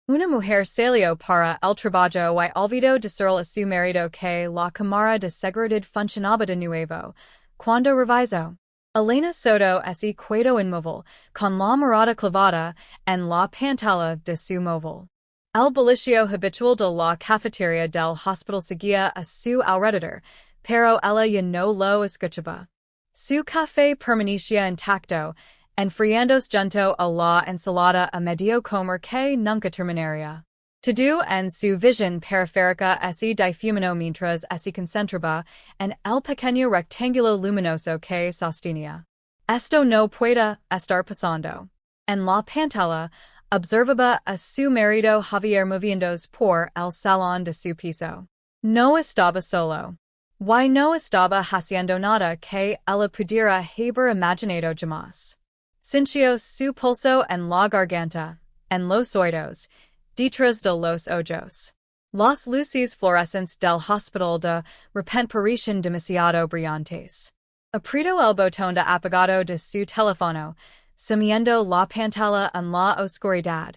Una mujer salió para el trabajo y olvidó decirle a su marido que la cámara de seguridad funcionaba de nuevo. Cuando revisó. Elena Soto se quedó inmóvil, con la mirada clavada en la pantalla de su móvil. El bullicio habitual de la cafetería del hospital seguía a su alrededor, pero ella ya no lo escuchaba. Su café permanecía intacto, enfriándose junto a la ensalada a medio comer que nunca terminaría. Todo en su visión periférica se difuminó mientras se concentraba en el pequeño rectángulo luminoso que sostenía. Esto no puede estar pasando. En la pantalla, observaba a su marido Javier moviéndose por el salón de su piso. No estaba solo. Y no estaba haciendo nada que ella pudiera haber imaginado jamás. Sintió su pulso en la garganta, en los oídos, detrás de los ojos. Las luces fluorescentes del hospital de repente parecían demasiado brillantes. Apretó el botón de apagado de su teléfono, sumiendo la pantalla en la oscuridad,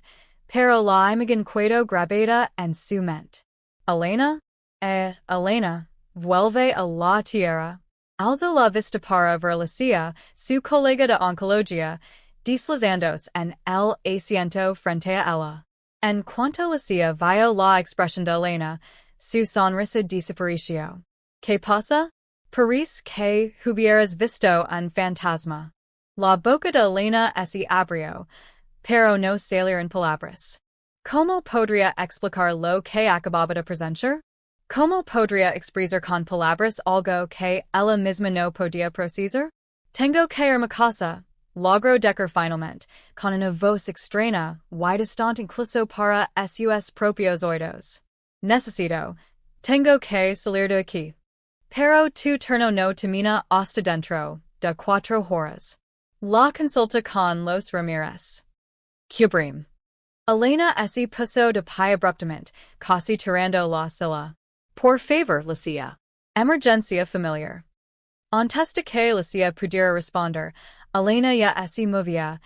pero la imagen quedó grabada en su mente. Elena? Elena, vuelve a la tierra. Alzó la vista para ver Lucia, su colega de oncología, deslizándose en el asiento frente a ella. En cuanto Lucia vio la expresión de Elena, su sonrisa desapareció. ¿Qué pasa? Parece que hubieras visto un fantasma. La boca de Elena se abrió, pero no salieron palabras. ¿Cómo podría explicar lo que acababa de presenciar? ¿Cómo podría expresar con palabras algo que ella misma no podía procesar? Tengo que ir a casa, logró decir finalmente, con una voz extraña y distante incluso para sus propios oídos. Tengo que salir de aquí. Pero tu turno no termina hasta dentro de 4 horas. La consulta con los Ramírez. Cubrim. Elena se puso de pie abruptamente, casi tirando la silla. Por favor, Lucia. Emergencia familiar. Antes de que Lucia pudiera responder, Elena ya se movía,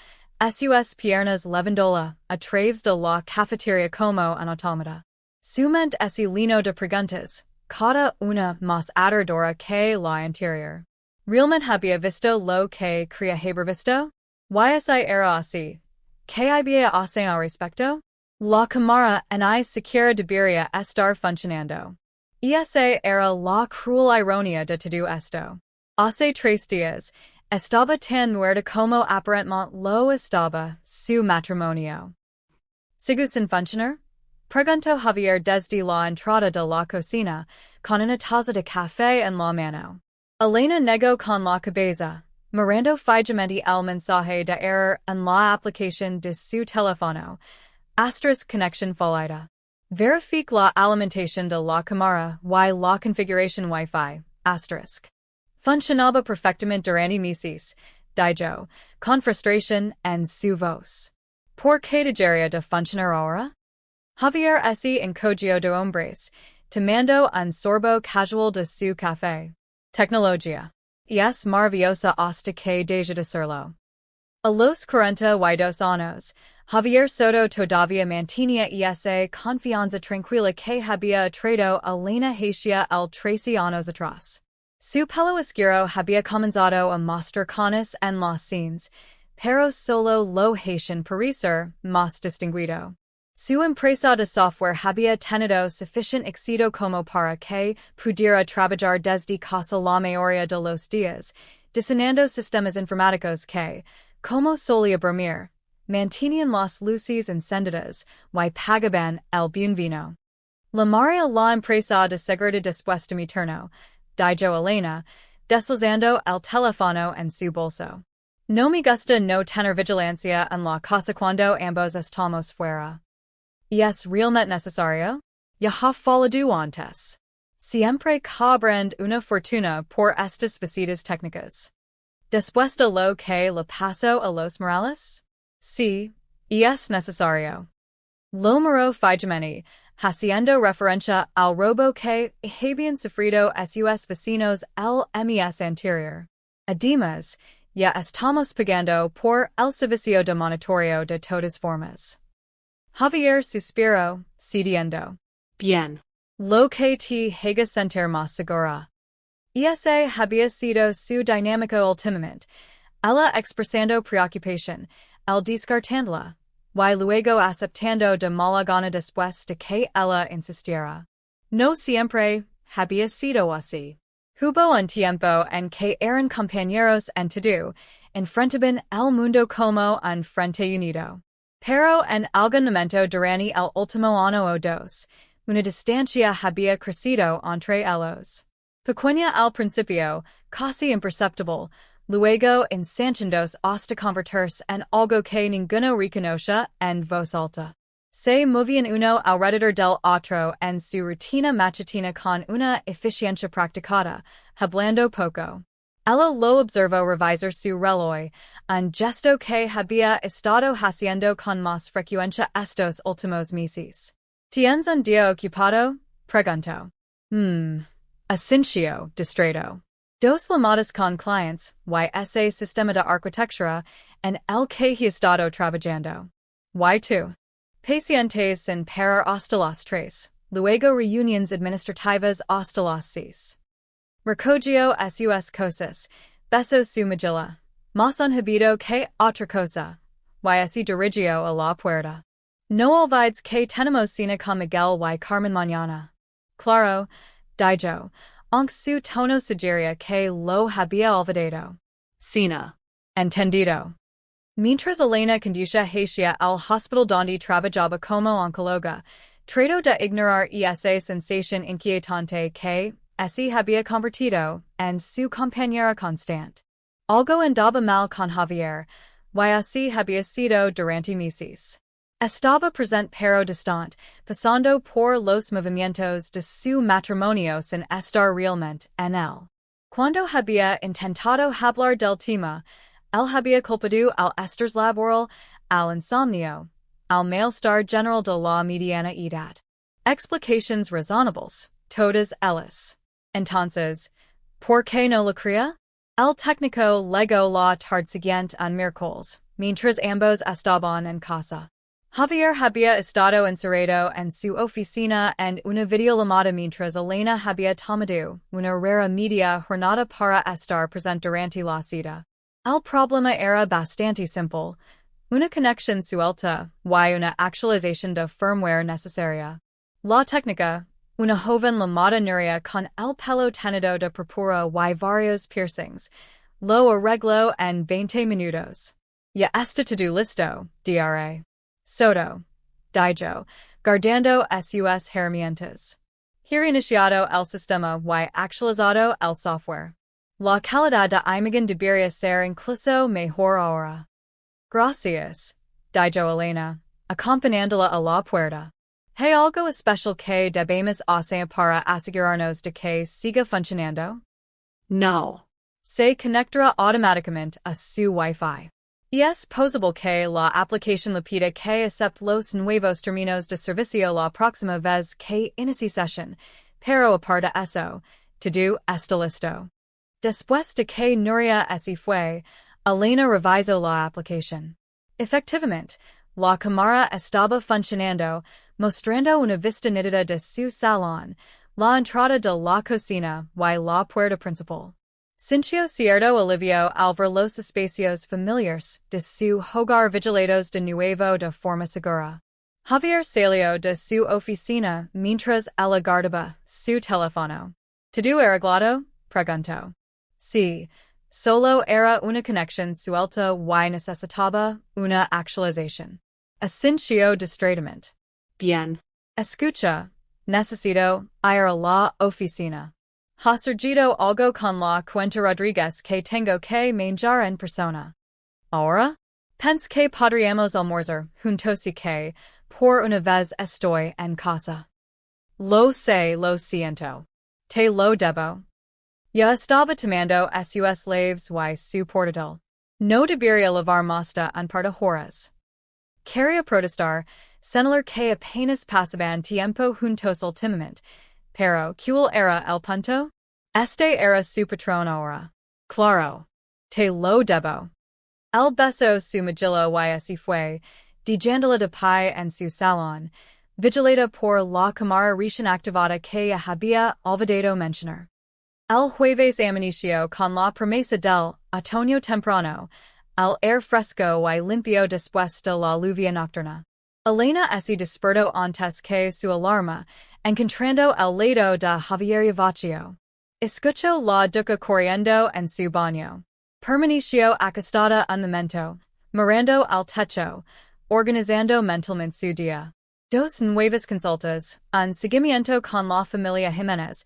sus piernas levándola a través de la cafetería como un autómata. Su mente se llenó de preguntas, cada una más aterradora que la anterior. ¿Realmente había visto lo que creía haber visto? Era así. ¿Qué había hacer al respecto? La cámara ni siquiera debería estar funcionando. Esa era la cruel ironía de todo esto. Hace 3 días, estaba tan muerta como aparentemente lo estaba su matrimonio. ¿Sigue sin funcionar? Preguntó Javier desde la entrada de la cocina, con una taza de café en la mano. Elena negó con la cabeza, mirando fijamente el mensaje de error en la aplicación de su teléfono. Connection fallida. Verifique la alimentación de la cámara y la configuración Wi-Fi. Funcionaba perfectamente durante meses, dijo, con frustración en su voz. ¿Por qué dejaría de funcionar ahora? Javier se encogió de hombres, tomando un sorbo casual de su café. Tecnología. Es maravillosa hasta que deja de serlo. A los 42 años, Javier Soto todavía mantenía esa confianza tranquila que había traído Elena hacia el 13 años atrás. Su pelo oscuro había comenzado a mostrar canas en las sienes, pero solo lo hacían parecer más distinguido. Su empresa de software había tenido suficiente éxito como para que pudiera trabajar desde casa la mayoría de los días, diseñando sistemas informáticos que, como solía bromir, mantenían las luces encendidas y pagaban el buen vino. Llamaría la empresa de seguridad después de mi turno, dijo Elena, deslizando el teléfono en su bolso. No me gusta no tener vigilancia en la casa cuando ambos estamos fuera. ¿Es realmente necesario? Ya ha fallado antes. Siempre cobran una fortuna por estas visitas técnicas. Después de lo que le pasó a los Morales? Sí, es necesario. Lo miró fijamente, haciendo referencia al robo que habían sufrido sus vecinos el mes anterior. Además, ya estamos pagando por el servicio de monitoreo de todas formas. Javier suspiro, cediendo. Bien. Lo que te haga sentir más segura. Ese había sido su dinámico últimamente. Ella expresando preocupación, el descartándola, y luego aceptando de mala gana después de que ella insistiera. No siempre había sido así. Hubo un tiempo en que eran compañeros en todo, enfrentaban el mundo como un frente unido. Pero en algún momento durante el último año o dos, una distancia había crecido entre ellos. Pequeña al principio, casi imperceptible, luego ensanchándose hasta convertirse en algo que ninguno reconoce en voz alta. Se movían uno alrededor del otro en su rutina matutina con una eficiencia practicada, hablando poco. Ella lo observó revisar su reloj, un gesto que había estado haciendo con más frecuencia estos últimos meses. ¿Tienes un día ocupado? Preguntó. Asincio, distraído. Dos llamadas con clients, y ese sistema de arquitectura, en el que he estado trabajando. Y tú. Pacientes sin parar hasta las 3, luego reuniones administrativas hasta las 6. Recogio sus cosas, besos su mochila, más unhabido que otra cosa, y así dirigió a la puerta. No olvides que tenemos cena con Miguel y Carmen mañana. Claro, dijo, aunque su tono sugería que lo había olvidado. Cena. Entendido. Mientras Elena conducía hacia el hospital donde trabajaba como oncóloga, trató de ignorar esa sensación inquietante que se había convertido en su compañera constante. Algo andaba mal con Javier, y así había sido durante meses. Estaba presente pero distante, pasando por los movimientos de su matrimonio sin estar realmente en él. Cuando había intentado hablar del tema, él había culpado al estrés laboral, al insomnio, al malestar general de la mediana edad. Explications razonables, todas ellas. Entonces, ¿por qué no lo creía? El técnico legó la tarde siguiente un miércoles, mientras ambos estaban en casa. Javier había estado encerrado en su oficina en una videollamada mientras Elena había tomado una rara media jornada para estar presente durante la cita. El problema era bastante simple, una conexión suelta y una actualización de firmware necesaria. La técnica, una joven llamada Nuria con el pelo teñido de púrpura y varios piercings, lo arregló en 20 minutos. Ya está todo listo, Dra. Soto, dijo, guardando sus herramientas. Reiniciado el sistema y actualizado el software. La calidad de imagen debería ser incluso mejor ahora. Gracias, dijo Elena, acompañándola a la puerta. ¿Hay algo especial que debemos hacer para asegurarnos de que siga funcionando? No. Se conectará automáticamente a su Wi-Fi. Es posible que la aplicación le pida que acepte los nuevos términos de servicio la próxima vez que inicie sesión, pero aparte eso, todo está listo. Después de que Nuria se fue, Elena revisó la aplicación. Efectivamente, la cámara estaba funcionando, mostrando una vista nítida de su salón, la entrada de la cocina y la puerta principal. Sintió cierto alivio al ver los espacios familiares de su hogar vigilados de nuevo de forma segura. Javier salió de su oficina mientras ella guardaba su teléfono. ¿Todo arreglado? Preguntó. Sí, solo era una conexión suelta y necesitaba una actualización. Asintió distraidamente. Bien. Escucha, necesito ir a la oficina. Ha surgido algo con la cuenta Rodríguez que tengo que manejar en persona. Ahora? Pense que podríamos almorzar juntos y que, por una vez estoy en casa. Lo sé, lo siento. Te lo debo. Ya estaba tomando sus leaves y su portátil. No debería lavar más de un par de horas. Quería protestar, señalar que apenas pasaban tiempo juntos últimamente, pero ¿cuál era el punto? Este era su patrón ahora. Claro. Te lo debo. Él besó su mejilla y se fue, Dijandala de pai en su salon, vigilada por la cámara recién activada que había olvidado mencionar. El jueves amaneció con la promesa del otoño temprano, el aire fresco y limpio después de la lluvia nocturna. Elena se despertó antes que su alarma, encontrando el lecho de Javier vacío. Escuchó la ducha corriendo en su baño. Permaneció acostada un momento, mirando al techo, organizando mentalmente su día. Dos nuevas consultas, un seguimiento con la familia Jiménez,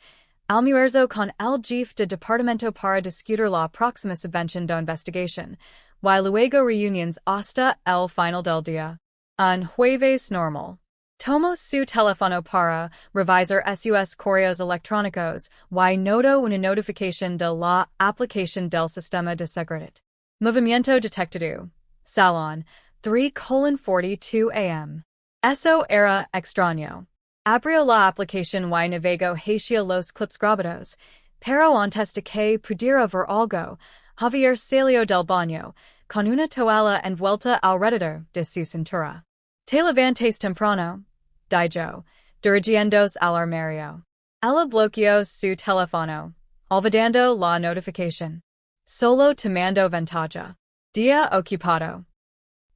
almuerzo con el jefe de departamento para discutir la próxima subvención de investigación, y luego reuniones hasta el final del día. Un jueves normal. Tomó su teléfono para revisar sus correos electrónicos y notó una notificación de la aplicación del sistema de seguridad. Movimiento detectado. Salón, 3:42 a.m. Eso era extraño. Abrió la aplicación y navegó hacia los clips grabados, pero antes de que pudiera ver algo, Javier salió del baño, con una toalla envuelta alrededor de su cintura. Te levantes temprano, dijo, dirigiéndose al armario. Ella bloqueó su teléfono, olvidando la notificación. Solo tomando ventaja. Día ocupado.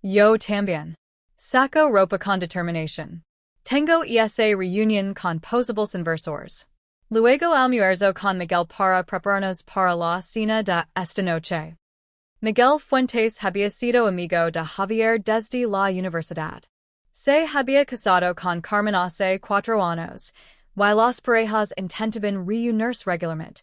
Yo también. Saco ropa con determinación. Tengo esa reunión con posibles inversores. Luego almuerzo con Miguel para prepararnos para la cena de esta noche. Miguel Fuentes había sido amigo de Javier desde la universidad. Se había casado con Carmen hace 4 años, y las parejas intentaban reunirse regularmente,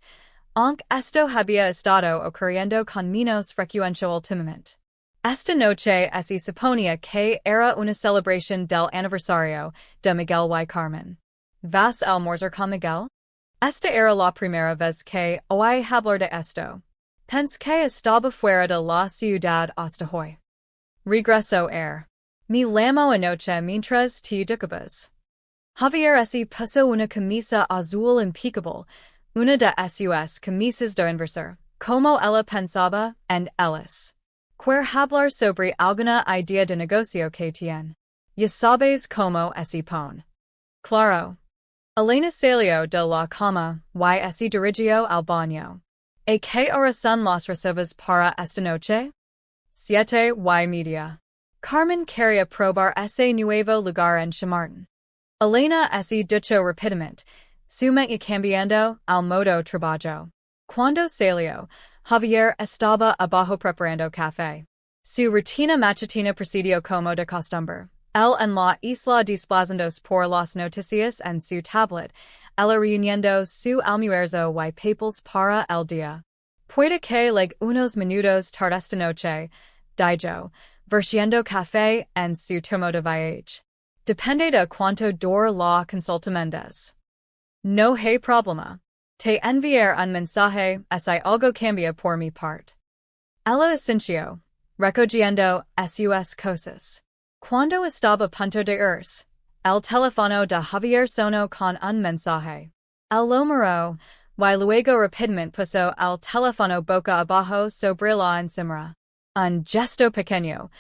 aunque esto había estado ocurriendo con menos frecuencia últimamente. Esta noche se suponía que era una celebración del aniversario de Miguel y Carmen. ¿Vas a almorzar con Miguel? Esta era la primera vez que oí hablar de esto. Pensé que estaba fuera de la ciudad hasta hoy. Regreso Me llamó anoche mientras te duchabas. Javier se puso una camisa azul impecable, una de sus camisas de aniversario, como ella pensaba, en ellas. Quer hablar sobre alguna idea de negocio que tiene. Ya sabes cómo se pone. Claro. Elena salió de la cama y se dirigió al baño. ¿A qué hora son las reservas para esta noche? 7:30. Carmen quería probar ese nuevo lugar en Chamartin. Elena se duchó rápidamente, su mente cambiando al modo trabajo. Cuando salió, Javier estaba abajo preparando café. Su rutina matutina procedió como de costumbre. Él en la isla desplazándose por las noticias en su tablet, ella reuniendo su almuerzo y papeles para el día. Puede que llegue unos minutos tarde esta noche, dijo, vertiendo café en su termo de viaje. Depende de cuánto dure la consulta Méndez. No hay problema. Te enviar un mensaje si algo cambia por mi parte. Ella asintió, recogiendo sus cosas. Cuando estaba a punto de irse, el teléfono de Javier sonó con un mensaje. Él lo miró, y luego rápidamente puso el teléfono boca abajo sobre la encimera. Un gesto pequeño,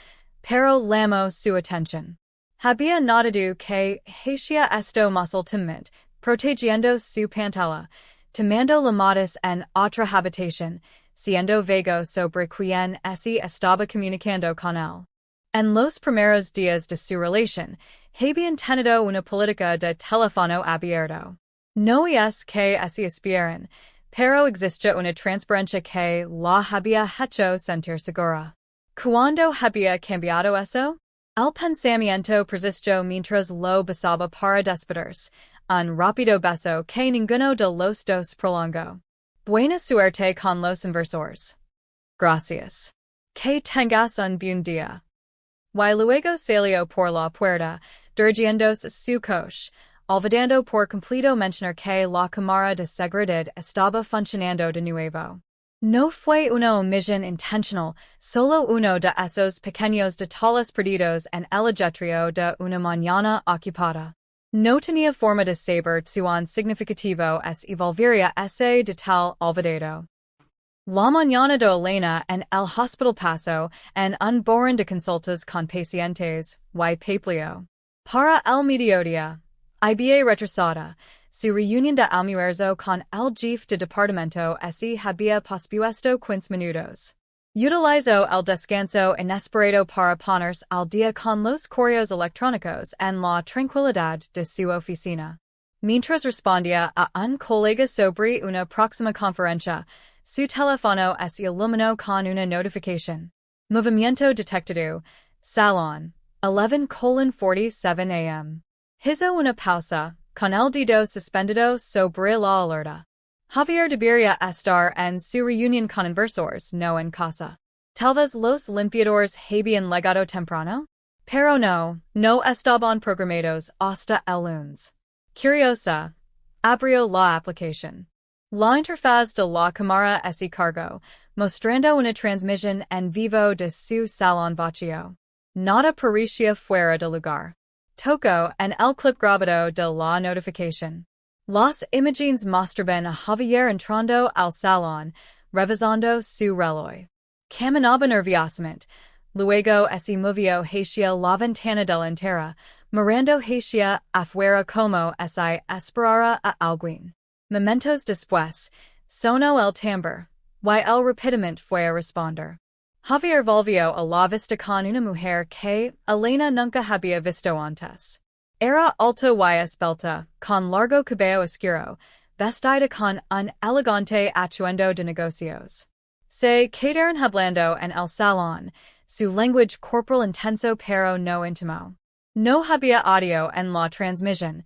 pero llamó su atención. Había notado que hacía esto más últimamente, protegiendo su pantalla, tomando llamadas en otra habitación, siendo vago sobre quién se estaba comunicando con él. En los primeros días de su relación, habían tenido una política de teléfono abierto. No es que se esperen, pero existe una transparencia que la había hecho sentir segura. Cuando había cambiado eso, el pensamiento persistió mientras lo besaba para despedirse, un rápido beso que ninguno de los dos prolongó. Buena suerte con los inversores. Gracias. Que tengas un buen día. Y luego salió por la puerta, dirigiéndose su coche, olvidando por completo mencionar que la cámara de seguridad estaba funcionando de nuevo. No fue una omisión intencional, solo uno de esos pequeños detalles perdidos en el ajetreo de una mañana ocupada. No tenía forma de saber cuán significativo es y volvería ese detalle olvidado. La mañana de Elena en el hospital paso en un borrón de consultas con pacientes, y paplio. Para el mediodía, iba retrasada, su reunión de almuerzo con el jefe de departamento se había pospuesto 15 minutos. Utilizó el descanso inesperado para ponerse al día con los correos electrónicos en la tranquilidad de su oficina. Mientras respondía a un colega sobre una próxima conferencia, su teléfono se iluminó con una notificación. Movimiento detectado. Salón. 11:47 a.m. Hizo una pausa, con el dedo suspendido sobre la alerta. Javier debería estar en su reunión con inversores, no en casa. Tal vez los limpiadores habían llegado temprano? Pero no estaban programados hasta el lunes. Curiosa. Abrió la aplicación. La interfaz de la cámara se cargó, mostrando una transmisión en vivo de su salón vacío. Nada parecía fuera de lugar. Tocó en el clip grabado de la notificación. Las imágenes mostraban a Javier entrando al salón, revisando su reloj. Caminaba nerviosamente. Luego se movió hacia la ventana delantera, mirando hacia afuera como si esperara a alguien. Momentos después, sonó el tambor, y él rápidamente fue a responder. Javier volvió a la vista con una mujer que Elena nunca había visto antes. Era alta y esbelta, con largo cabello oscuro, vestida con un elegante atuendo de negocios. Se quedaron hablando en el salón, su lenguaje corporal intenso pero no íntimo. No había audio en la transmisión,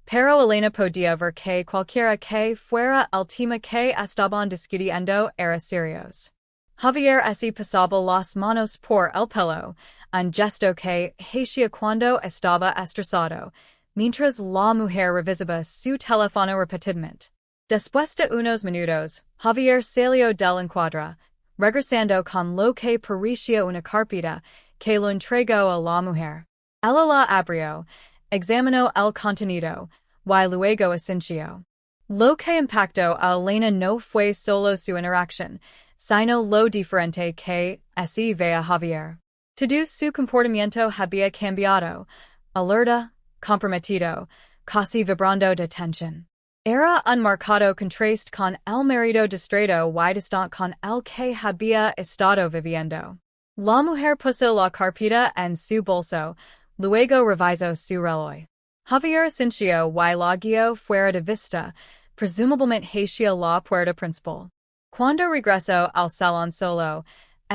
pero Elena podía ver que cualquiera que fuera el tema que estaban discutiendo era serios. Javier se pasaba las manos por el pelo, un gesto que hacía cuando estaba estresado, mientras la mujer revisaba su teléfono repetidamente. Después de unos minutos, Javier salió del encuadre, regresando con lo que parecía una carpeta, que lo entregó a la mujer. Ella la abrió, examinó el contenido, y luego asintió. Lo que impactó a Elena no fue solo su interacción, sino lo diferente que se veía Javier. Todo su comportamiento había cambiado, alerta, comprometido, casi vibrando de tensión. Era un marcado contraste con el marido distraído y distante con el que había estado viviendo. La mujer puso la carpeta en su bolso, luego revisó su reloj. Javier asintió y la guió fuera de vista, presumiblemente hacia la puerta principal. Cuando regresó al salón solo,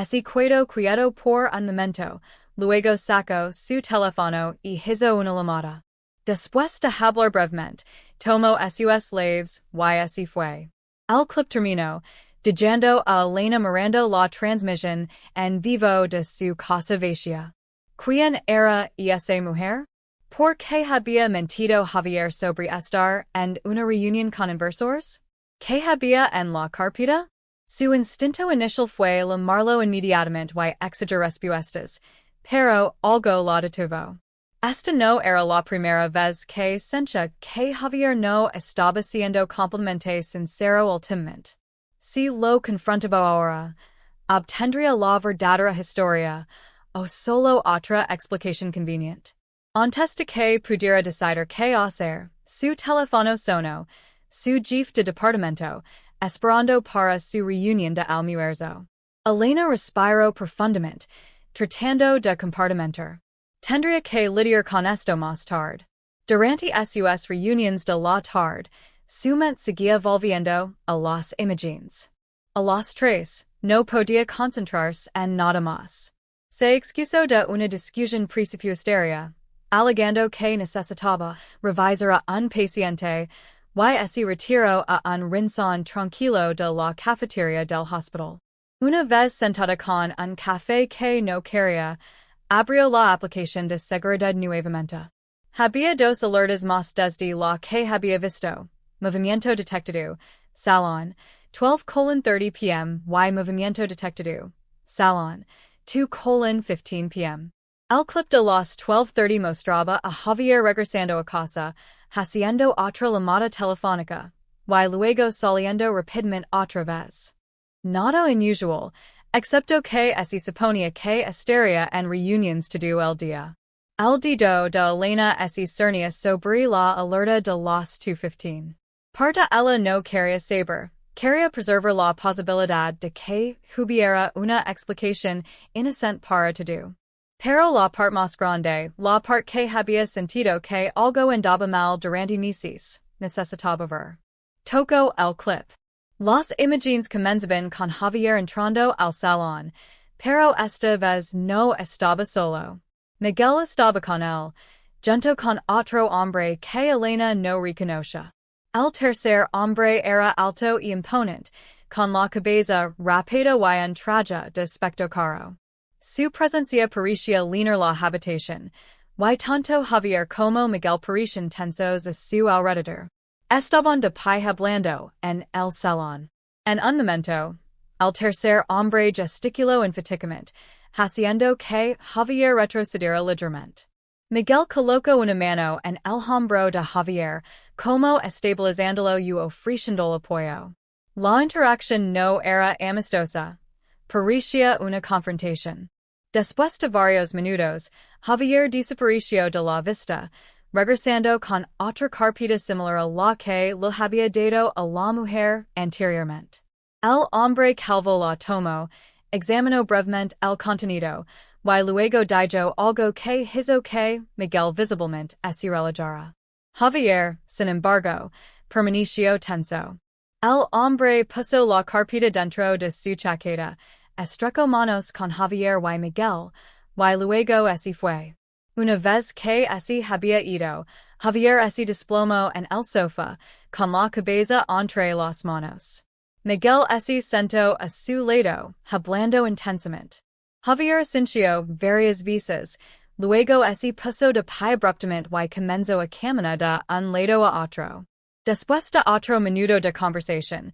se quedó quieto por un momento, luego sacó su teléfono y hizo una llamada. Después de hablar brevemente, tomó sus llaves y se fue. El clip terminó, dejando a Elena mirando la transmisión en vivo de su casa vacía. ¿Quién era esa mujer? ¿Por qué había mentido Javier sobre estar en una reunión con inversores? ¿Qué había en la carpeta? Su instinto inicial fue llamarlo inmediatamente y exigir respuestas, pero algo la detuvo. Esta no era la primera vez que sentía que Javier no estaba siendo completamente sincero últimamente. Si lo confrontaba ahora, obtendría la verdadera historia, o solo otra explicación conveniente. Antes de que pudiera decidir qué hacer, su teléfono sonó, su jefe de departamento, esperando para su reunión de almuerzo. Elena respiró profundamente, tratando de compartimentar. Tendría que lidiar con esto más tarde. Durante sus reuniones de la tarde, su mente seguía volviendo a las imágenes. A las 3, no podía concentrarse en nada más. Se excusó de una discusión presupuestaria, alegando que necesitaba revisar a un paciente, y se retiró a un rincón tranquilo de la cafetería del hospital. Una vez sentada con un café que no quería, abrió la aplicación de seguridad nuevamente. Había dos alertas más desde la que había visto: movimiento detectado, salón, 12:30 p.m. y movimiento detectado, salón, 2:15 p.m. El clip de las 12:30 mostraba a Javier regresando a casa, haciendo otra llamada telefónica, y luego saliendo rápidamente otra vez. nada unusual, excepto que se suponía que estaría en reuniones todo el día. El dedo de Elena se cernía sobre la alerta de las 2:15. Parta ella no quería saber, quería preservar la posibilidad de que hubiera una explicación inocente para todo. Pero la parte más grande, la parte que había sentido que algo andaba mal durante meses, necesitaba ver. Tocó el clip. Las imágenes comenzaban con Javier entrando al salón, pero esta vez no estaba solo. Miguel estaba con él, junto con otro hombre que Elena no reconocía. El tercer hombre era alto y imponente, con la cabeza rápida y un traje de aspecto caro. Su presencia parecía llenar la habitación, y tanto Javier como Miguel parecían tensos a su alrededor. Estaban de pie hablando en el salón. En un momento, el tercer hombre gesticuló enfaticamente, haciendo que Javier retrocediera ligeramente. Miguel colocó una mano en el hombro de Javier, como estabilizándolo y ofreciendo apoyo. La interacción no era amistosa. Parecía una confrontación. Después de varios minutos, Javier desapareció de la vista, regresando con otra carpeta similar a la que le había dado a la mujer anteriormente. El hombre calvo la tomó, examinó brevemente el contenido, y luego dijo algo que hizo que Miguel visiblemente se relajara. Javier, sin embargo, permaneció tenso. El hombre puso la carpeta dentro de su chaqueta, estrechó manos con Javier y Miguel, y luego se fue. Una vez que se había ido, Javier se desplomó en el sofá, con la cabeza entre las manos. Miguel se sentó a su lado, hablando intensamente. Javier sintió varias veces, luego se puso de pie abruptamente y comenzó a caminar de un lado a otro. Después de otro minuto de conversación,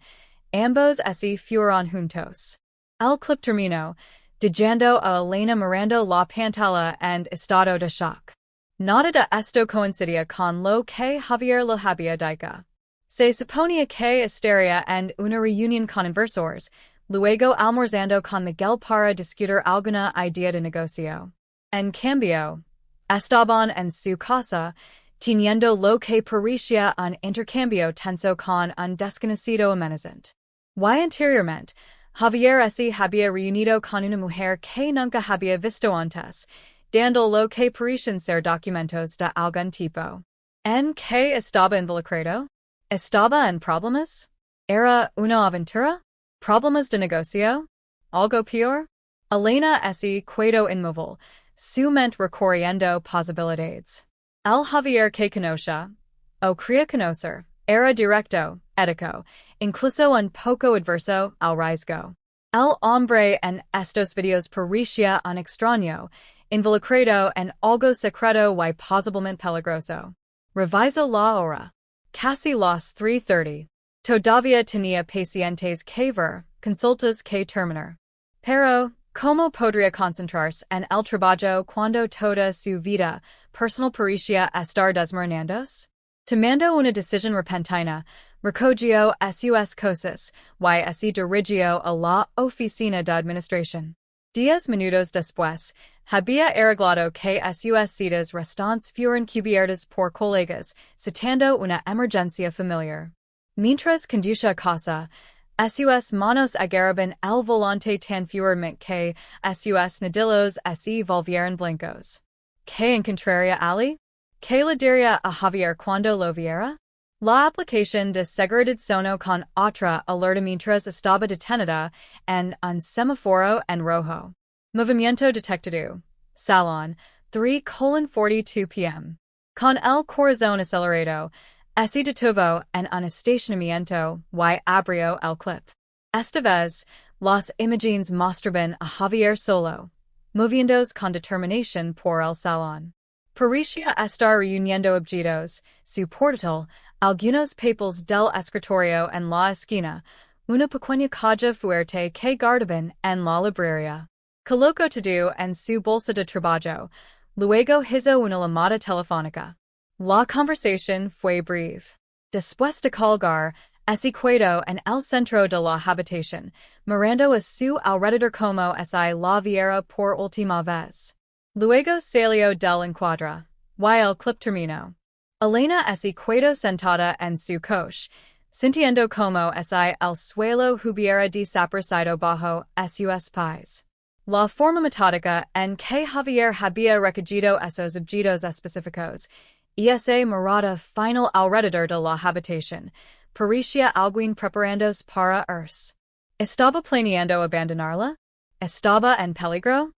ambos se fueron juntos. El clip terminó, dejando a Elena mirando la pantalla en estado de shock. Nada de esto coincidía con lo que Javier le había dicho. Se suponía que estaría en una reunión con inversores, luego almorzando con Miguel para discutir alguna idea de negocio. En cambio, estaban en su casa, teniendo lo que parecía un intercambio tenso con un desconocido amenazante. Y anteriormente, Javier se había reunido con una mujer que nunca había visto antes, dando lo que parecían ser documentos de algún tipo. ¿En qué estaba involucrado? ¿Estaba en problemas? ¿Era una aventura? ¿Problemas de negocio? ¿Algo peor? Elena se quedó inmóvil, su mente recorriendo posibilidades. El Javier que conocía, o creía conocer, era directo, ético, incluso un poco adverso al riesgo. El hombre en estos videos parecía un extraño, involucrado en algo secreto y posiblemente peligroso. Revisó la hora. Casi las 3:30. Todavía tenía pacientes que ver, consultas que terminar. Pero, ¿cómo podría concentrarse en el trabajo cuando toda su vida personal parecía estar desmoronándose? Tomando una decisión repentina, recogió sus cosas y se dirigió a la oficina de administración. 10 minutos después, había arreglado que sus citas restantes fueran cubiertas por colegas, citando una emergencia familiar. Mientras conducía a casa, sus manos agarraban el volante tan fuertemente que sus nudillos se volvieron blancos. ¿Qué encontraría Ali? ¿Qué le diría a Javier cuando lo viera? La aplicación de seguridad sonó con otra alerta mientras estaba detenida en un semáforo en rojo. Movimiento detectado. Salón, 3:42 p.m. Con el corazón acelerado, se detuvo en un estacionamiento y abrió el clip. Esta vez, las imágenes mostraban a Javier solo, moviéndose con determinación por el salón. Parecía estar reuniendo objetos, su portátil, algunos papeles del escritorio en la esquina, una pequeña caja fuerte que guardaban en la librería. Colocó todo en su bolsa de trabajo, luego hizo una llamada telefónica. La conversación fue breve. Después de colgar, Cuedo en el centro de la habitación, mirando a su alrededor como si la viera por última vez. Luego salió del encuadre. Y el clip terminó. Elena Cuedo sentada en su coche, sintiendo como si el suelo hubiera desaparecido bajo sus pies. La forma metódica en que Javier había recogido esos objetos específicos, y esa mirada final alrededor de la habitación, parecía alguien preparándose para irse. ¿Estaba planeando abandonarla? ¿Estaba en peligro?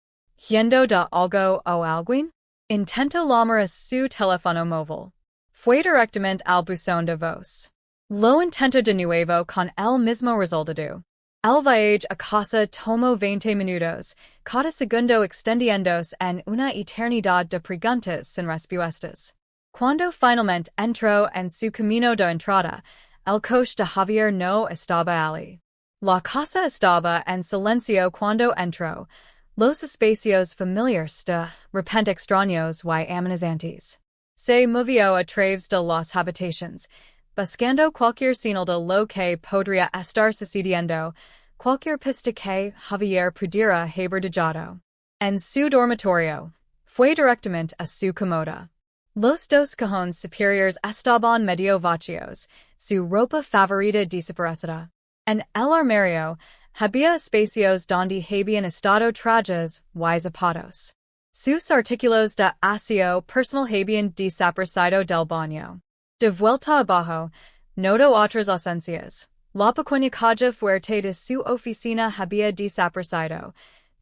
¿Yendo de algo o alguien? Intentó llamar a su teléfono móvil. Fue directamente al buzón de voz. Lo intentó de nuevo con el mismo resultado. El viaje a casa tomó 20 minutos, cada segundo extendiéndose en una eternidad de preguntas sin respuestas. Cuando finalmente entró en su camino de entrada, el coche de Javier no estaba allí. La casa estaba en silencio cuando entró, los espacios familiares de repente extraños y amenazantes. Se movió a través de las habitaciones, buscando cualquier señal de lo que podría estar sucediendo, cualquier pista que Javier pudiera haber dejado. En su dormitorio, fue directamente a su comoda. Los dos cajones superiores estaban medio vacíos, su ropa favorita desaparecida. En el armario, había espacios donde habían estado trajes y zapatos. Sus artículos de aseo personal habían desaparecido del baño. De vuelta abajo, notó otras ausencias. La pequeña caja fuerte de su oficina había desaparecido,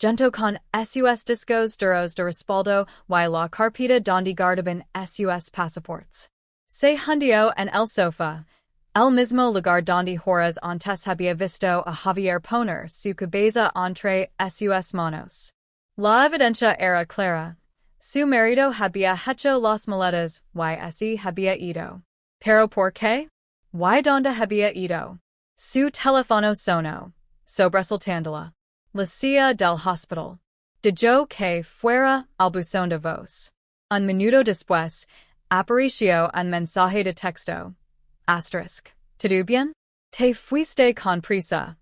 junto con sus discos duros de respaldo y la carpeta donde guardaban sus pasaportes. Se hundió en el sofá, el mismo lugar donde horas antes había visto a Javier poner su cabeza entre sus manos. La evidencia era clara. Su marido había hecho las maletas y así había ido. ¿Pero por qué? ¿Y dónde había ido? Su teléfono sonó, sobresaltándola. La silla del hospital. Dijo que fuera al buzón de voz. Un minuto después, apareció un mensaje de texto. ¿Todo bien? ¿Te fuiste con prisa?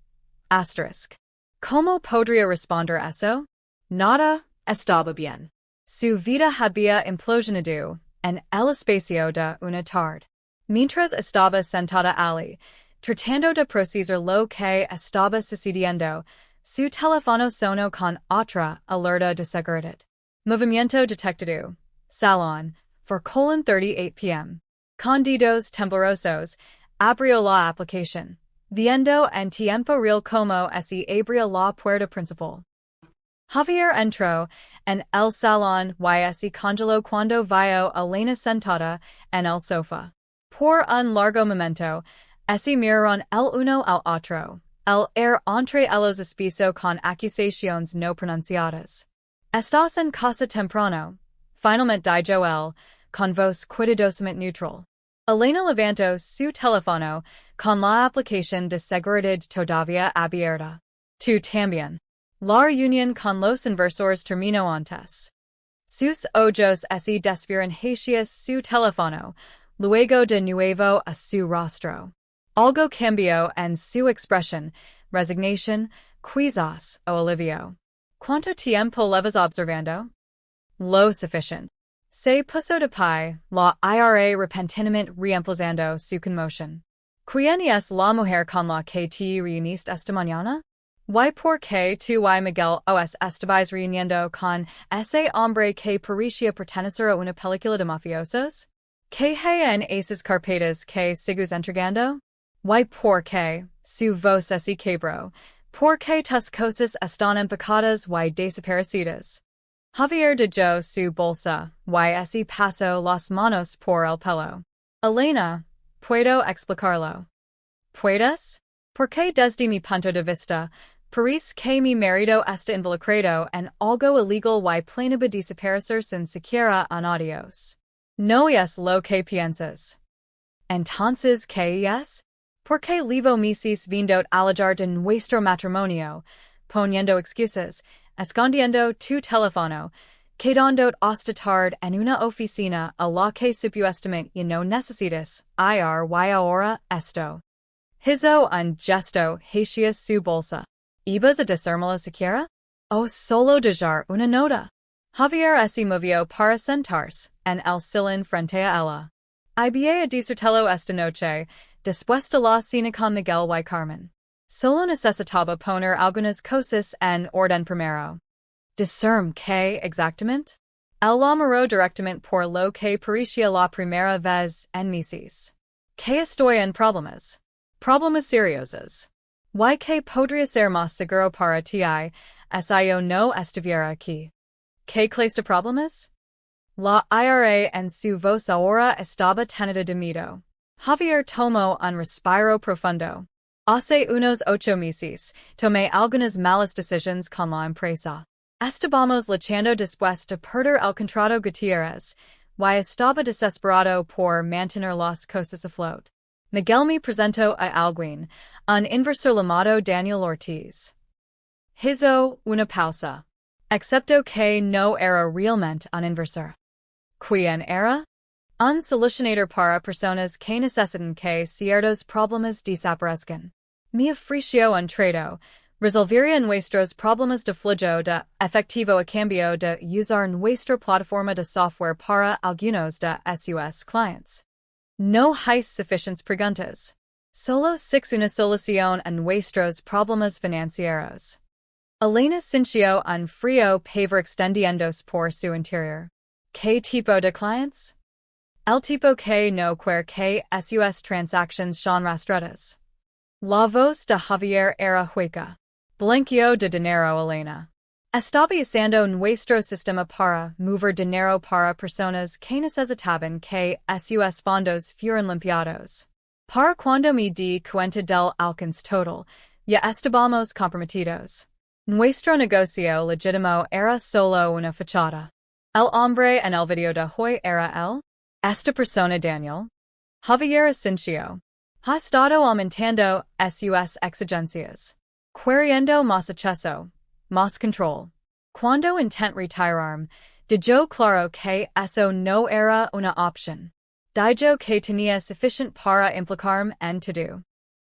¿Cómo podría responder eso? Nada estaba bien. Su vida había implosionado en el espacio de una tarde. Mientras estaba sentada allí, tratando de procesar lo que estaba sucediendo, su teléfono sonó con otra alerta de seguridad. Movimiento detectado. Salón, 4:38 p.m. Con dedos temblorosos, abrió la aplicación, viendo en tiempo real como si abrió la puerta principal. Javier entró en el salón y se congeló cuando vio a Elena sentada en el sofá. Por un largo momento, se miraron el uno al otro, el air entre ellos espeso con acusaciones no pronunciadas. ¿Estás en casa temprano? Finalmente dijo él, con voz cuidadosamente neutral. Elena levantó su teléfono, con la aplicación de seguridad todavía abierta. Tú también. La reunión con los inversores terminó antes. Sus ojos se desvieron hacia su teléfono, luego de nuevo a su rostro. Algo cambió en su expresión, resignación, quizás o alivio. ¿Cuánto tiempo llevas observando? Lo suficiente. Se puso de pie, la IRA repentinamente reemplazando su conmoción. ¿Quién es la mujer con la que te reuniste esta mañana? ¿Y por qué tú y Miguel os estabais reuniendo con ese hombre que parecía pertenecer a una película de mafiosos? ¿Qué hay en esas carpetas que sigues entregando? ¿Y por qué su voz se quebró? ¿Por qué tus cosas están empacadas y desaparecidas? Javier dejó su bolsa y se pasó las manos por el pelo. Elena, ¿puedo explicarlo? ¿Puedes? Porque desde mi punto de vista, parece que mi marido está involucrado en algo ilegal y planea desaparecer sin siquiera un adiós. No es lo que piensas. Entonces, ¿qué es? Porque levo meses viendo alejar de nuestro matrimonio, poniendo excusas, escondiendo tu teléfono, quedando hasta tarde en una oficina a la que supuestamente y no necesitas ir y ahora esto. Hizo un gesto hacia su bolsa. ¿Ibas a decírmelo siquiera? O solo dejar una nota? Javier se movió para sentarse en el sillón frente a ella. Iba a disértelo esta noche, después de la cena con Miguel y Carmen. Solo necesitaba poner algunas cosas en orden primero. Discern qué exactamente? El la miró directamente por lo que parecía la primera vez en meses. Que estoy en problemas. Problemas seriosos. Y que podría ser más seguro para ti, si yo no estuviera aquí. ¿Qué clase de problemas? La IRA en su voz ahora estaba tenida de miedo. Javier tomó un respiro profundo. Hace unos 8 meses, tomé algunas malas decisiones con la empresa. Estábamos luchando después de perder el contrato Gutiérrez, y estaba desesperado por mantener las cosas a flote. Miguel me presentó a alguien, un inversor llamado Daniel Ortiz. Hizo una pausa. Excepto que no era realmente un inversor. ¿Quién era? Un solucionador para personas que necesitan que ciertos problemas desaparezcan. Me ofreció un trato. Resolvería nuestros problemas de flujo de efectivo a cambio de usar nuestra plataforma de software para algunos de sus clientes. No hay suficientes preguntas. Solo six una solución a nuestros problemas financieros. Elena sintió un frío pavor extendiéndose por su interior. ¿Qué tipo de clientes? El tipo que no quiere que sus transactions sean rastreadas. La voz de Javier era hueca. Blanqueo de dinero Elena. Estaba usando nuestro sistema para mover dinero para personas que necesitaban que sus fondos fueran limpiados. Para cuando me di cuenta del alcance total, ya estábamos comprometidos. Nuestro negocio legítimo era solo una fachada. El hombre en el video de hoy era él. Esta persona Daniel. Javier asintió. Ha estado aumentando sus exigencias. Queriendo más acceso, más control. Cuando intent retirarme, dijo claro que eso no era una opción. Dijo que tenía suficiente para implicarme en todo.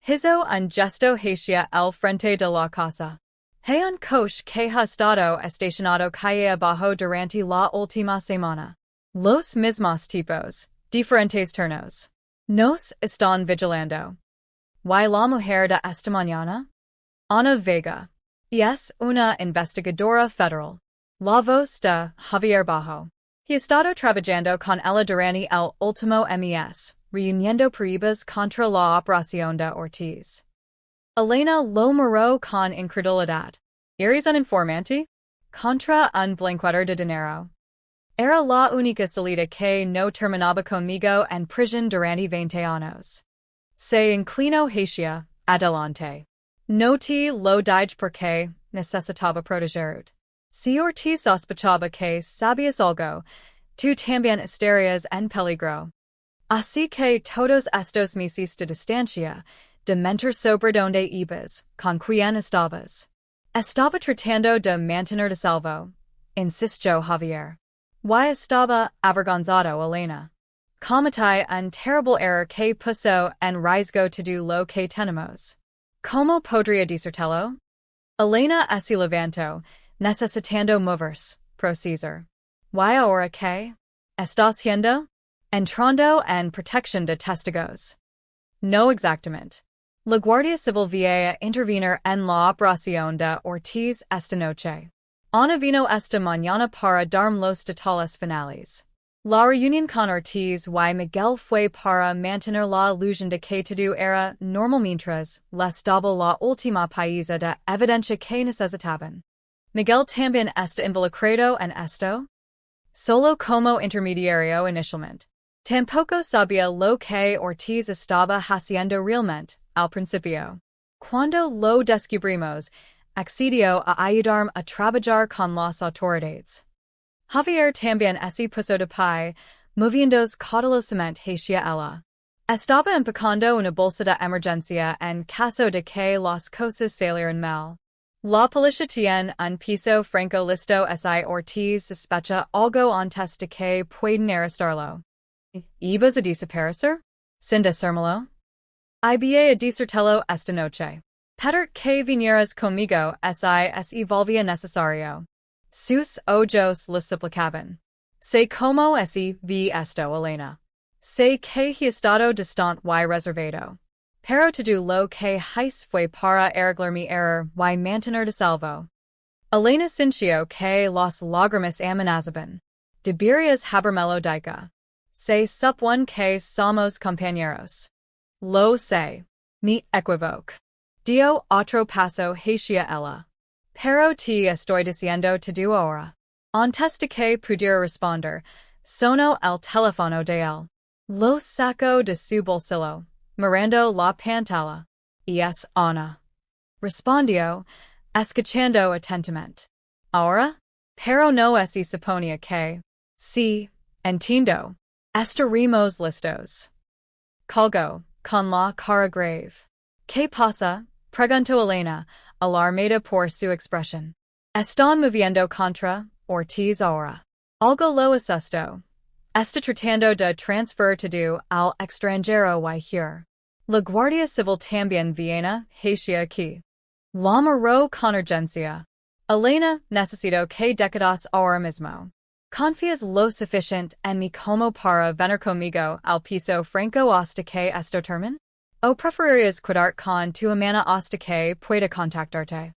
Hizo un gesto hacia el frente de la casa. Hay un coche que ha estado estacionado calle abajo durante la última semana. Los mismos tipos, diferentes turnos. Nos están vigilando. ¿Y la mujer de esta mañana? Ana Vega. Y es una investigadora federal. La voz de Javier Bajo. He estado trabajando con ella durante el último mes, reuniendo pruebas contra la operación de Ortiz. Elena lo miró con incredulidad. ¿Eres un informante? Contra un blanqueador de dinero. Era la única salida que no terminaba conmigo en prisión durante 20 años. Se inclinó hacia adelante. No te lo dije porque necesitaba protegerte. Si Ortiz sospechaba que sabías algo, tú también estarías en peligro. Así que todos estos meses de distancia, de mentir sobre donde ibas, con quién estabas. Estaba tratando de mantener a salvo, insistió Javier. Y estaba avergonzado Elena. Cometí un terrible error que puso en riesgo todo lo que tenemos. ¿Cómo podría decírtelo? Elena se levantó, necesitando moverse, procesar. ¿Y ahora qué? ¿Estás haciendo? Entrando en protección de testigos. No exactamente. La Guardia Civil va a intervenir en la operación de Ortiz esta noche. Ana vino esta mañana para darme los detalles finales. La reunión con Ortiz y Miguel fue para mantener la ilusión de que todo era normal mientras les daba la última pieza de evidencia que necesitaban. Miguel también está involucrado en esto. Solo como intermediario inicialmente. Tampoco sabía lo que Ortiz estaba haciendo realmente al principio. Cuando lo descubrimos, accedió a ayudarme a trabajar con las autoridades. Javier también se puso de pie, moviéndose cautelosamente hacia ella. Estaba empacando una bolsa de emergencia en caso de que las cosas salieran mal. La policía tiene un piso franco listo si Ortiz sospecha algo antes de que puedan arrestarlo. ¿Ibas a desaparecer? Sin decírmelo. Iba a disertello esta noche. Peter que vinieras conmigo si volvía necesario. Sus ojos lo suplicaban. Sé como si vi esto, Elena. Sé que he estado distante y reservado. Pero todo lo que hice fue para arreglar mi error y mantener de salvo. Elena sintió que las lágrimas amenazaban. Deberías habermelo dicho. Se supone que somos compañeros. Lo sé. Me equivoco. Dio otro paso hacia ella. Pero te estoy diciendo todo ahora. Antes de que pudiera responder, sonó el teléfono de él. Lo sacó de su bolsillo, mirando la pantalla. Y es Ana. Respondió, escuchando atentamente. ¿Ahora? Pero no se suponía que. Sí, entiendo. Estaremos listos. Colgó, con la cara grave. ¿Qué pasa? Preguntó Elena, alarmada por su expresión. Están moviendo contra Ortiz ahora. Algo lo asustó. Está tratando de transferir todo al extranjero y here. La Guardia Civil también viene hacia aquí. La miró con urgencia. Elena, necesito que decidas ahora mismo. ¿Confías lo suficiente en mí como para venir conmigo al piso franco hasta que esto termine? ¿O preferirías quedar con tu hermana hasta que pueda contactarte?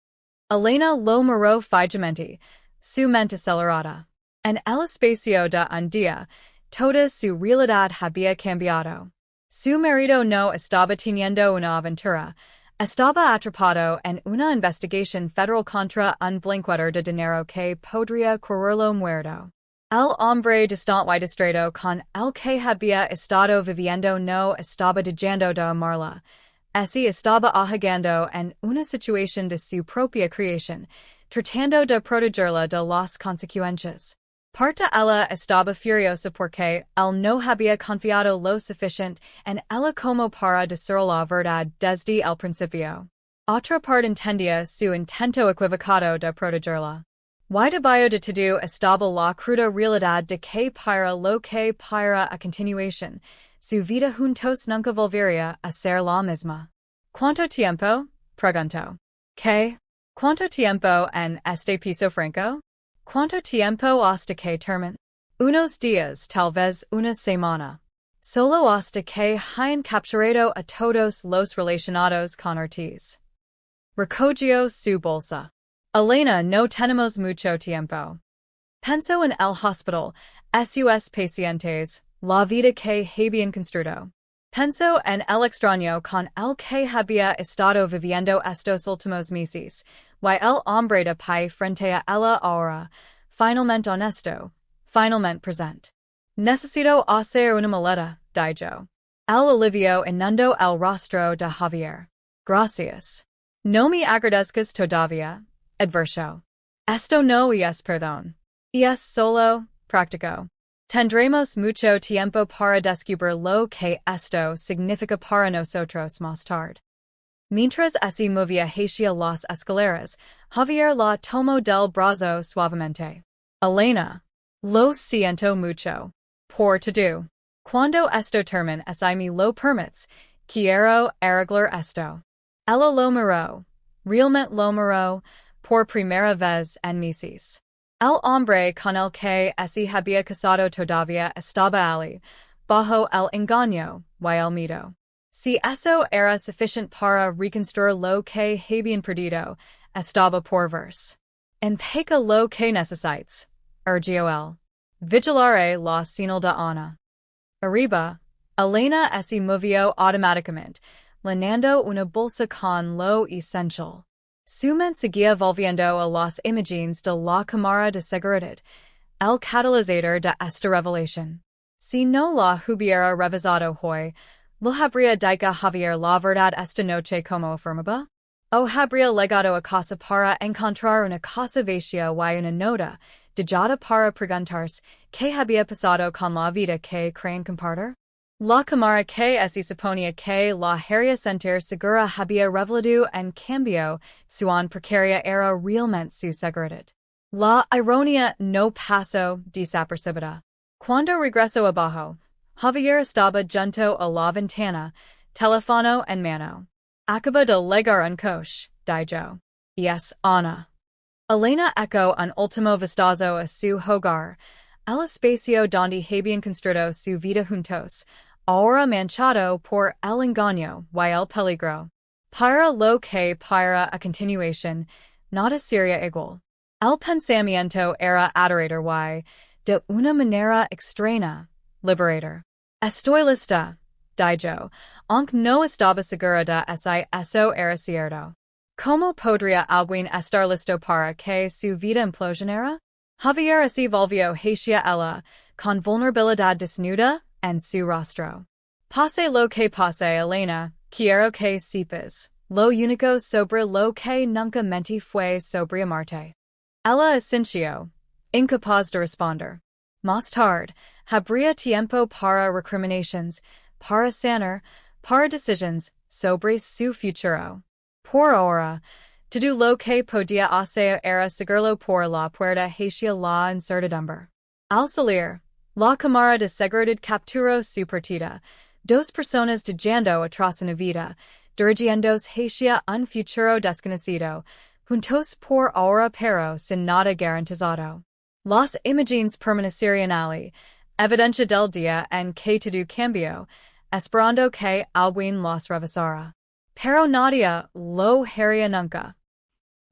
Elena lo miró fijamente, su mente acelerada. En el espacio de un día, toda su realidad había cambiado. Su marido no estaba teniendo una aventura, estaba atrapado en una investigación federal contra un blanqueador de dinero que podría curarlo muerto. El hombre distante y distraído con el que había estado viviendo no estaba dejando de amarla. Ese estaba ahogando en una situación de su propia creación, tratando de protegerla de las consecuencias. Parte ella estaba furiosa porque él no había confiado lo suficiente en ella como para decir la verdad desde el principio. Otra parte entendía su intento equivocado de protegerla. Y debajo de todo estaba la cruda realidad de que para lo que para a continuación, su vida juntos nunca volvería a ser la misma. ¿Cuánto tiempo? Preguntó. ¿Qué? ¿Cuánto tiempo en este piso franco? ¿Cuánto tiempo hasta que termine? Unos días, tal vez una semana. Solo hasta que hayan capturado a todos los relacionados con Ortiz. Recogió su bolsa. Elena, no tenemos mucho tiempo. Pensó en el hospital, sus pacientes, la vida que habían construido. Pensó en el extraño con el que había estado viviendo estos últimos meses, y el hombre de pie frente a ella ahora, finalmente honesto, finalmente presente. Necesito hacer una maleta, dijo. El alivio inundó el rostro de Javier. Gracias. No me agradezcas todavía, advirtió. Esto no es perdón. Es solo práctico. Tendremos mucho tiempo para descubrir lo que esto significa para nosotros más tarde. Mientras se movía hacia las escaleras, Javier la tomó del brazo suavemente. Elena, lo siento mucho. Por todo. Cuando esto termine si me lo permites, quiero arreglar esto. Ella lo miró. Realmente lo miró, por primera vez en meses. El hombre con el que se había casado todavía estaba allí, bajo el engaño y el miedo. Si eso era suficiente para reconstruir lo que habían perdido, estaba por verse. Empeca lo que necesites, urgió él. Vigilare la señal de Ana. Arriba, Elena se movió automáticamente, llenando una bolsa con lo esencial. Su mente seguía volviendo a las imágenes de la cámara de seguridad, el catalizador de esta revelación. Si no la hubiera revisado hoy, ¿lo habría dicho Javier la verdad esta noche como afirmaba? ¿O habría llegado a casa para encontrar una casa vacía y una nota, dejada para preguntarse qué había pasado con la vida que creen compartir? La cámara que se suponía que la haría sentir segura había revelado en cambio su precaria era realmente su seguridad. La ironía no pasó desapercibida. Cuando regresó abajo, Javier estaba junto a la ventana, telefono en mano. Acaba de llegar un coche, dijo. Yes, Ana. Elena eco un último vistazo a su hogar, el espacio donde habían construido su vida juntos, ahora manchado por el engaño y el peligro. Para lo que para a continuación, nada sería igual. El pensamiento era adorador y, de una manera extraña, liberador. Estoy lista, dijo, aunque no estaba segura de si eso era cierto. ¿Cómo podría alguien estar listo para que su vida implosionara? Javier así volvió hacia ella, con vulnerabilidad desnuda en su rostro. Pase lo que pase, Elena, quiero que sepas, lo único sobre lo que nunca mentí fue sobre amarte. Ella asintió, incapaz de responder. Más tarde, habría tiempo para recriminations, para sanar, para decisions sobre su futuro. Por ahora, todo lo que podía hacer era seguirlo por la puerta hacia la incertidumbre. Al salir, la cámara de seguridad capturó su partida, dos personas dejando atrás una vida, dirigiéndose hacia un futuro desconocido, juntos por ahora pero sin nada garantizado. Las imágenes permanecerían allí, evidencia del día en que todo cambió, esperando que alguien las revisara. Pero nadie lo haría nunca.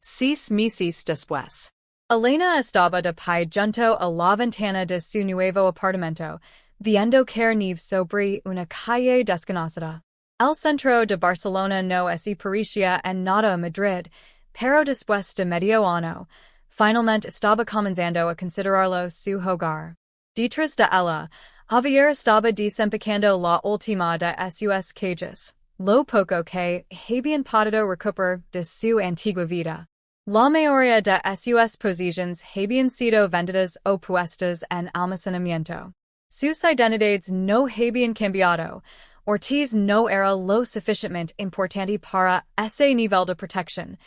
6 meses después. Elena estaba de pie junto a la ventana de su nuevo apartamento, viendo caer nieve sobre una calle desconocida. El centro de Barcelona no es parecía en nada a Madrid, pero después de medio año, finalmente estaba comenzando a considerarlo su hogar. Detrás de ella, Javier estaba desempeñando la última de sus calles, lo poco que habían podido recuperar de su antigua vida. La mayoría de sus posiciones habían sido vendidas o puestas en almacenamiento. Sus identidades no habían cambiado. Ortiz no era lo suficientemente importante para ese nivel de protección,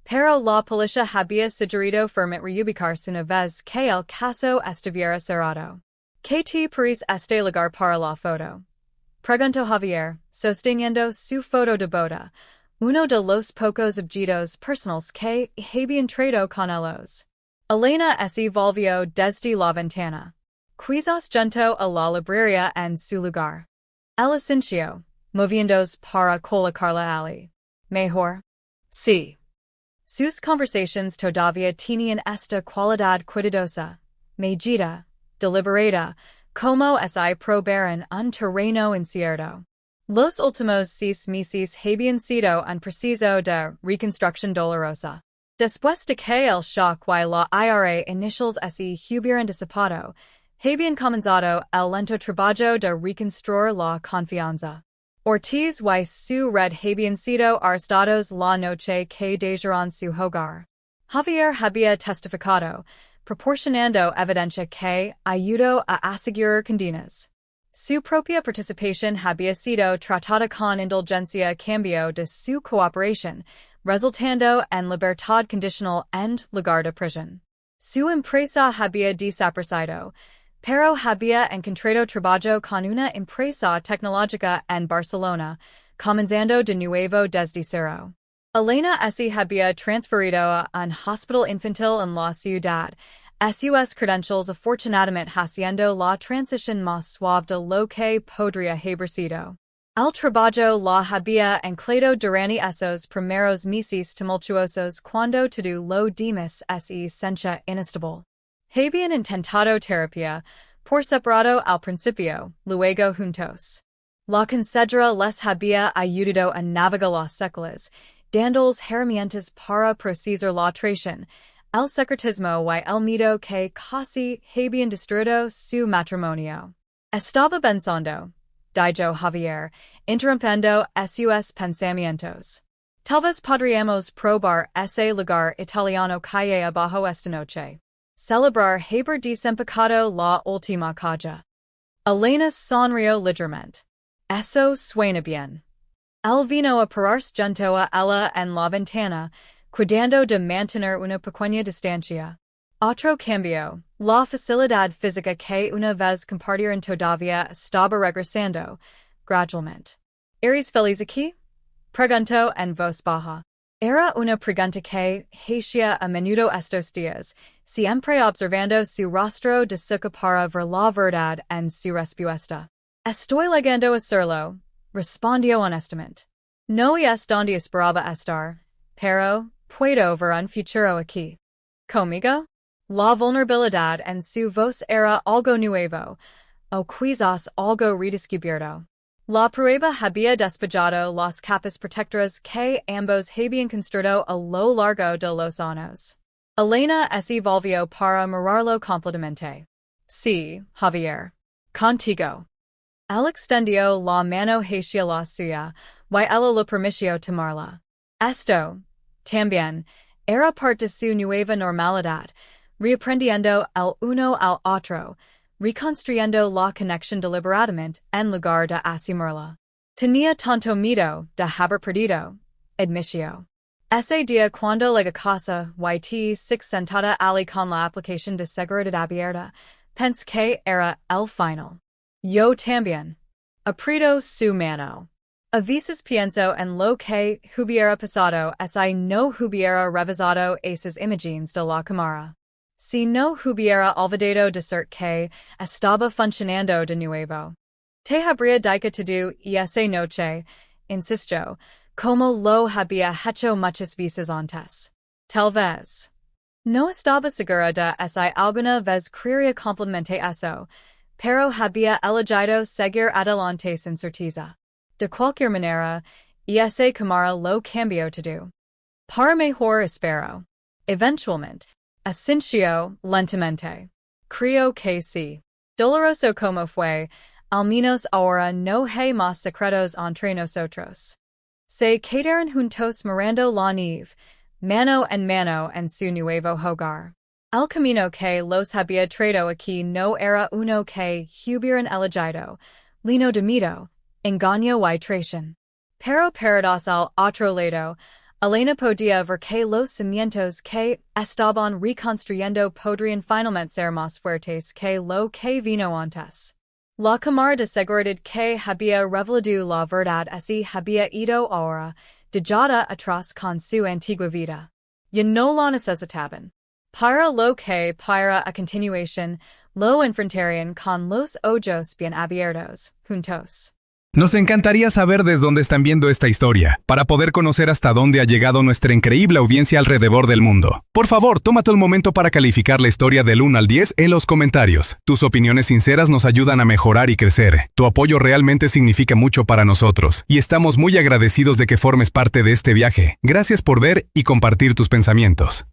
pero la policía había sugerido firmemente reubicarse una vez que el caso estuviera cerrado. ¿Qué te parece este lugar para la foto? Preguntó Javier, sosteniendo su foto de boda, uno de los pocos objetos personales que habían traído con ellos. Elena se volvió desde la ventana. Quizás junto a la librería en su lugar. El asintió, moviéndose para colocar la allí. Mejor. Sí. Sus conversaciones todavía tenían esta cualidad cuidadosa, medida, deliberada, como si probaran un terreno incierto. Los últimos 6 meses habían sido un proceso de reconstrucción dolorosa. Después de que el shock y la ira iniciales hubieran disipado, habían comenzado el lento trabajo de reconstruir la confianza. Ortiz y su red habían sido arrestados la noche que dejaron su hogar. Javier había testificado, proporcionando evidencia que ayudó a asegurar condenas. Su propia participación había sido tratada con indulgencia a cambio de su cooperación, resultando en libertad condicional en lugar de prisión. Su empresa había desaparecido, pero había encontrado trabajo con una empresa tecnológica en Barcelona, comenzando de nuevo desde cero. Elena había transferido a un hospital infantil en la ciudad, sus credentials afortunadamente haciendo la transición más suave de lo que podría haber sido. El trabajo la había anclado durante esos primeros meses tumultuosos cuando todo lo demás se sentía inestable. Habían intentado terapia, por separado al principio, luego juntos. La consedra les había ayudado a navegar las secuelas, dándoles herramientas para procesar la traición, el secretismo y el miedo que casi habían destruido su matrimonio. Estaba pensando, dijo Javier, interrumpiendo sus pensamientos. Tal vez podríamos probar ese lugar italiano calle abajo esta noche. Celebrar haber desempacado la última caja. Elena sonrió ligeramente. Eso suena bien. Él vino a pararse junto a ella en la ventana, cuidando de mantener una pequeña distancia. Otro cambio, la facilidad física que una vez compartieron todavía estaba regresando, gradualmente. Aries feliz aquí? Pregunto en voz baja. Era una pregunta que hacía a menudo estos días, siempre observando su rostro de suca para ver la verdad en su respuesta. Estoy llegando a serlo, respondió honestamente. No es donde esperaba estar, pero puedo ver un futuro aquí. ¿Conmigo? La vulnerabilidad en su voz era algo nuevo, o quizás algo redescubierto. La prueba había despejado las capas protectoras que ambos habían construido a lo largo de los años. Elena se volvió para mirarlo completamente. Sí, Javier. Contigo. Él extendió la mano hacia la suya, y ella le permitió tomarla. Esto, también, era parte de su nueva normalidad, reaprendiendo el uno al otro, reconstruyendo la conexión deliberadamente en lugar de asumirla. Tenía tanto miedo de haber perdido, admitió. Ese día cuando llegué a casa, sentada allí con la aplicación de seguridad abierta, pensé que era el final. Yo también. Aprieto su mano. A veces pienso en lo que hubiera pasado si no hubiera revisado esas imágenes de la cámara. Si no hubiera olvidado decir que estaba funcionando de nuevo. Te habría dicho todo esa noche, insisto, como lo había hecho muchas veces antes. Tal vez. No estaba segura de si alguna vez quería complemente eso, pero había elegido seguir adelante sin certeza. De cualquier manera, esa cámara lo cambió todo. Para mejor espero. Eventualmente. Asincio, lentamente. Creo que sí. Doloroso como fue, al menos ahora no hay más secretos entre nosotros. Se quedaron juntos mirando la nieve, mano en su nuevo hogar. El camino que los había traído aquí no era uno que hubieran elegido, lleno de miedo, engaño y traición. Pero parados al otro lado, Elena podía ver que los cimientos que estaban reconstruyendo podrían finalmente ser más fuertes que lo que vino antes. La cámara de seguridad que había revelado la verdad así había ido ahora, dejada atrás con su antigua vida. Ya no la necesitaban. Para lo que para a continuación, lo enfrentarían con los ojos bien abiertos, juntos. Nos encantaría saber desde dónde están viendo esta historia, para poder conocer hasta dónde ha llegado nuestra increíble audiencia alrededor del mundo. Por favor, tómate un momento para calificar la historia del 1 al 10 en los comentarios. Tus opiniones sinceras nos ayudan a mejorar y crecer. Tu apoyo realmente significa mucho para nosotros, y estamos muy agradecidos de que formes parte de este viaje. Gracias por ver y compartir tus pensamientos.